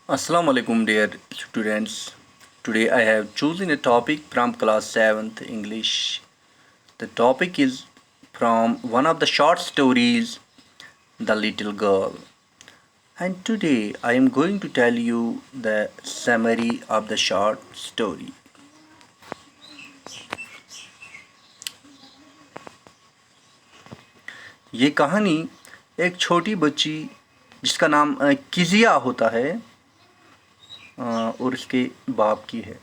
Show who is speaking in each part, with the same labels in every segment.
Speaker 1: Assalamu alaikum dear students. Today I have chosen a topic from class 7th English. The topic is from one of the short stories, The Little Girl. And today I am going to tell you the summary of the short story. یہ کہانی ایک چھوٹی بچی جس کا نام کزیا ہوتا ہے اور اس کے باپ کی ہے.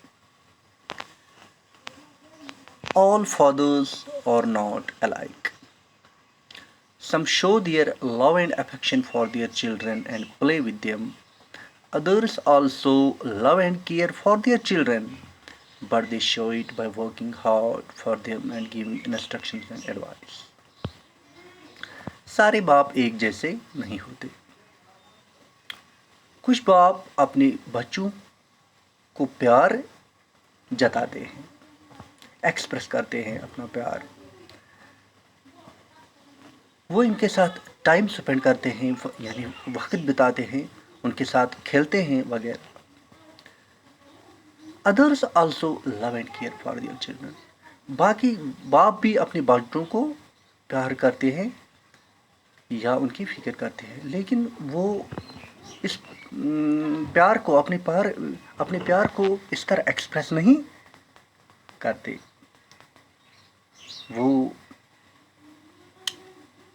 Speaker 1: All fathers are not alike. Some show their love and affection for their children and play with them. Others also love and care for their children, but they show it by working hard for them and giving instructions and advice. سارے باپ ایک جیسے نہیں ہوتے. کچھ باپ اپنے بچوں کو پیار جتاتے ہیں، ایکسپریس کرتے ہیں اپنا پیار. وہ ان کے ساتھ ٹائم سپینڈ کرتے ہیں، یعنی وقت بتاتے ہیں، ان کے ساتھ کھیلتے ہیں وغیرہ. Others also love and care for their children. باقی باپ بھی اپنے بچوں کو پیار کرتے ہیں یا ان کی فکر کرتے ہیں، لیکن وہ اس پیار کو اپنے پیار کو اس طرح ایکسپریس نہیں کرتے. وہ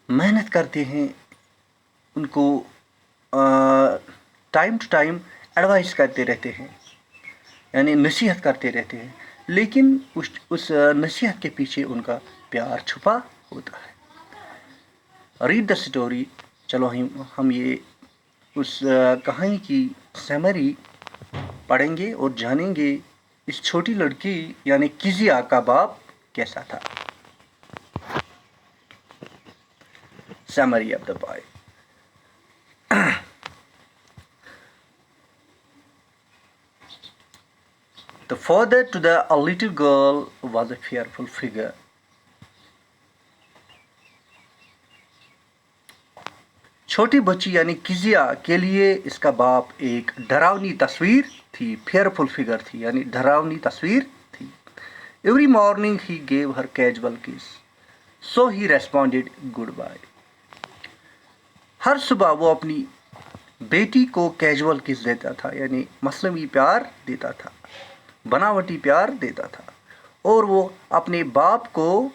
Speaker 1: محنت کرتے ہیں، ان کو ٹائم ٹو ٹائم ایڈوائز کرتے رہتے ہیں، یعنی نصیحت کرتے رہتے ہیں، لیکن اس نصیحت کے پیچھے ان کا پیار چھپا ہوتا ہے. Read the story. چلو ہم یہ اس کہانی کی سمری پڑھیں گے اور جانیں گے اس چھوٹی لڑکی یعنی کزیا کا باپ کیسا تھا. Summary of the boy. The father to the little girl was a fearful figure. چھوٹی بچی یعنی کزیا کے لیے اس کا باپ ایک ڈراؤنی تصویر تھی. فیئرفل فگر تھی یعنی ڈراؤنی تصویر تھی. Every morning he gave her casual kiss so he responded good bye. ہر صبح وہ اپنی بیٹی کو کیجول کس دیتا تھا، یعنی مصنوعی پیار دیتا تھا، بناوٹی پیار دیتا تھا. اور وہ اپنے باپ کو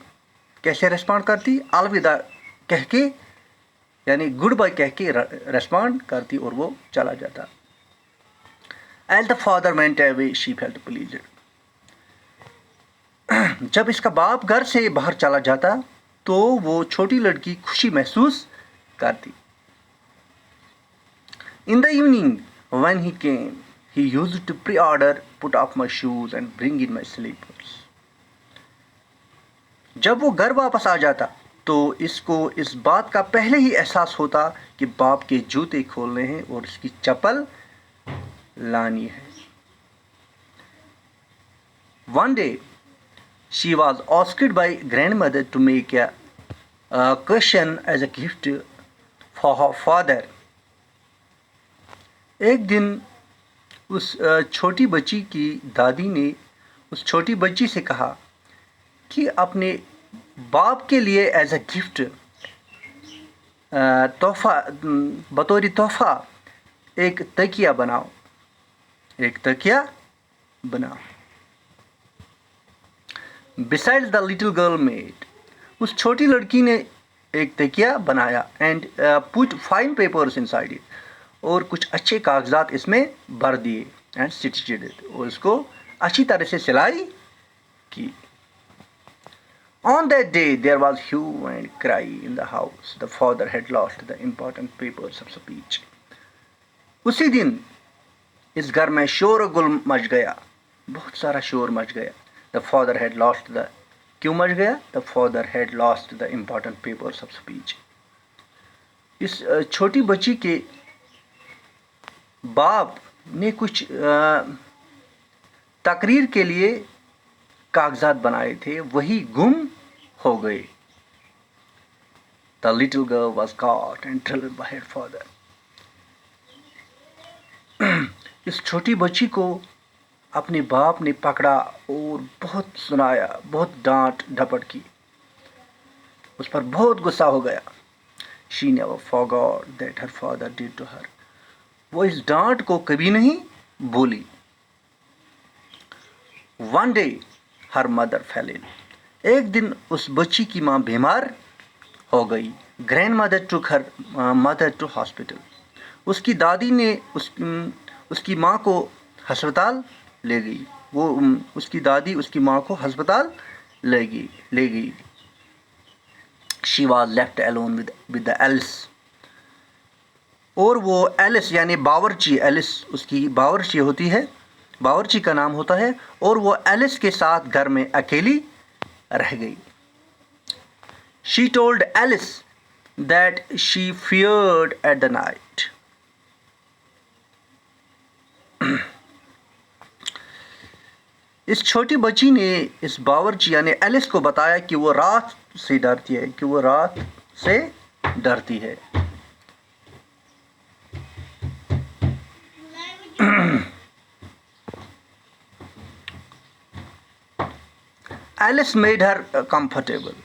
Speaker 1: کیسے ریسپونڈ کرتی؟ الوداع کہہ کے، یعنی گڈ بائی کہہ کے ریسپونڈ کرتی اور وہ چلا جاتا. As the father went away she felt pleased. جب اس کا باپ گھر سے باہر چلا جاتا تو وہ چھوٹی لڑکی خوشی محسوس کرتی. In the evening when he came, he used to pre-order, put off my shoes and bring in my slippers. جب وہ گھر واپس آ جاتا تو اس کو اس بات کا پہلے ہی احساس ہوتا کہ باپ کے جوتے کھولنے ہیں اور اس کی چپل لانی ہے. One day she was asked by grandmother to make a cushion as a gift for her father. ایک دن اس چھوٹی بچی کی دادی نے اس چھوٹی بچی سے کہا کہ اپنے باپ کے لیے ایز اے گفٹ تحفہ، بطور تحفہ ایک تکیہ بناؤ، ایک تکیہ بناؤ. Besides the little girl made, اس چھوٹی لڑکی نے ایک تکیہ بنایا. And put fine papers inside it. اور کچھ اچھے کاغذات اس میں بھر دیے. And stitched it. اور اس کو اچھی طرح سے سلائی کی. On that day there was hue and cry in the house. The father had lost the important papers of speech. اسی دن اس گھر میں شور و گل مچ گیا، بہت سارا شور مچ گیا. The father had lost the کیوں مچ گیا؟ The father had lost the important papers of speech. اس چھوٹی بچی کے باپ نے کچھ تقریر کے لیے کاغذات بنائے تھے، وہی گم ہو گئے. The little girl was caught and drilled by her father. اس چھوٹی بچی کو اپنے باپ نے پکڑا اور بہت سنایا، بہت ڈانٹ ڈپٹ کی، اس پر بہت غصہ ہو گیا. She never forgot that her father did to her. وہ اس ڈانٹ کو کبھی نہیں بھولی. One day her mother fell ill. ایک دن اس بچی کی ماں بیمار ہو گئی. Grandmother took her mother to hospital. اس کی دادی نے اس کی ماں کو ہسپتال لے گئی. اس کی دادی اس کی ماں کو ہسپتال لے گئی. She was left alone with the Alice. اور وہ ایلس یعنی باورچی، ایلس اس کی باورچی ہوتی ہے، باورچی کا نام ہوتا ہے، اور وہ ایلس کے ساتھ گھر میں اکیلی رہ گئی. She told Alice that she feared at the night. اس چھوٹی بچی نے اس باورچی یعنی ایلس کو بتایا کہ وہ رات سے ڈرتی ہے. Alice made her comfortable.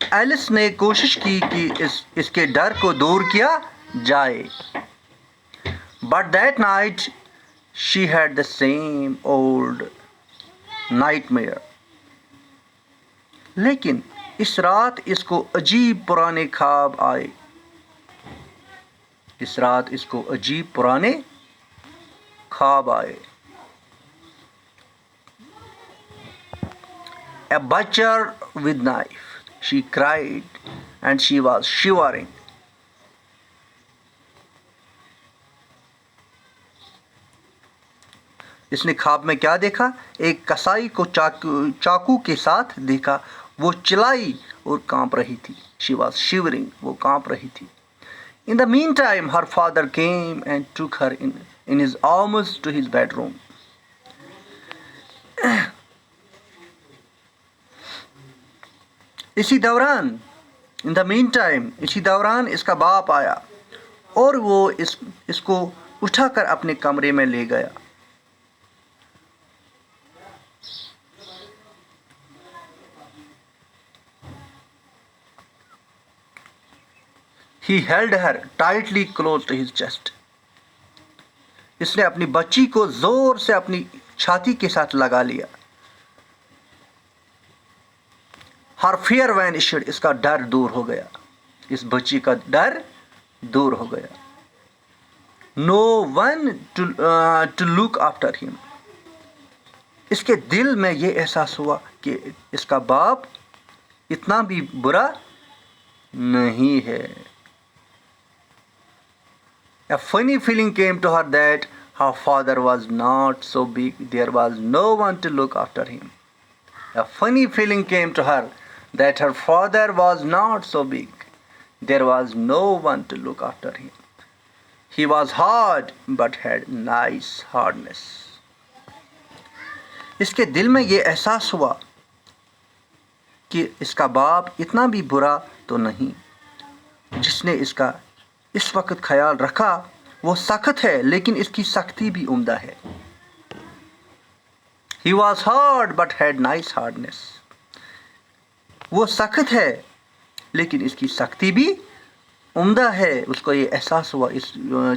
Speaker 1: Alice نے کوشش کی کہ اس کے ڈر کو دور کیا جائے. But that night she had the same old nightmare. لیکن اس رات اس کو عجیب پرانے خواب آئے. اس رات اس کو عجیب پرانے خواب آئے. A butcher with knife. She cried and she was shivering. اس نے خواب میں کیا دیکھا؟ ایک کسائی کو چاقو کے ساتھ دیکھا. وہ چلائی اور کانپ رہی تھی. She was shivering. وہ کانپ رہی تھی. In the meantime, her father came and took her in his arms to his bedroom. اسی دوران اس کا باپ آیا اور وہ اس کو اٹھا کر اپنے کمرے میں لے گیا. He held her tightly close to his chest. اس نے اپنی بچی کو زور سے اپنی چھاتی کے ساتھ لگا لیا. Her fear vanished. اس کا ڈر دور ہو گیا. اس بچی کا ڈر دور ہو گیا. No one to look after him. اس کے دل میں یہ احساس ہوا کہ اس کا باپ اتنا بھی برا نہیں ہے. A funny feeling came to her that her father was not so big. There was no one to look after him. A funny feeling came to her that her father was not so big. There was no one to look after him. He was hard but had nice hardness. اس کے دل میں یہ احساس ہوا کہ اس کا باپ اتنا بھی برا تو نہیں. جس نے اس کا اس وقت خیال رکھا وہ سخت ہے لیکن اس کی سختی بھی عمدہ ہے. He was hard but had nice hardness. وہ سخت ہے لیکن اس کی سختی بھی عمدہ ہے. اس کو یہ احساس ہوا، اس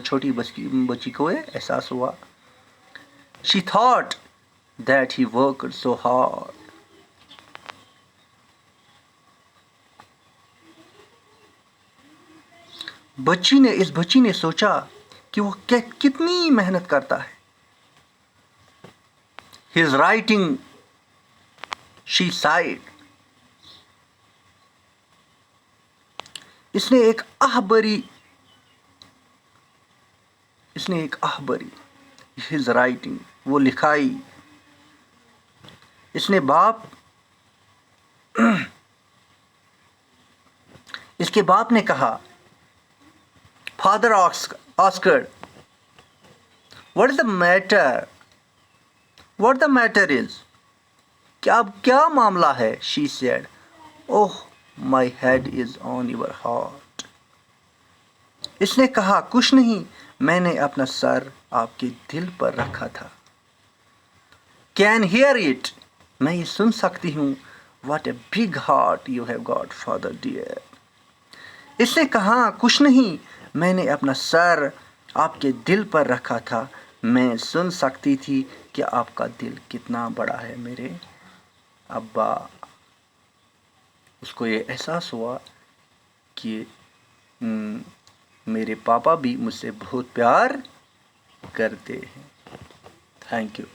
Speaker 1: چھوٹی بچی کو یہ احساس ہوا. She thought that he worked so hard. اس بچی نے سوچا کہ وہ کتنی محنت کرتا ہے. His writing, she sighed. اس نے ایک آہ بھری. His writing, وہ لکھائی. اس کے باپ نے کہا. Father asked, what is the matter? What the matter is? کیا معاملہ ہے? She said, oh, my head is on your heart. اس نے کہا کچھ نہیں، میں نے اپنا سر آپ کے دل پر رکھا تھا. Can hear it. میں یہ سن سکتی ہوں. What a big heart you have got, father dear. اس نے کہا کچھ نہیں، میں نے اپنا سر آپ کے دل پر رکھا تھا. میں سن سکتی تھی کہ آپ کا دل کتنا بڑا ہے میرے ابا. اس کو یہ احساس ہوا کہ میرے پاپا بھی مجھ سے بہت پیار کرتے ہیں. Thank you.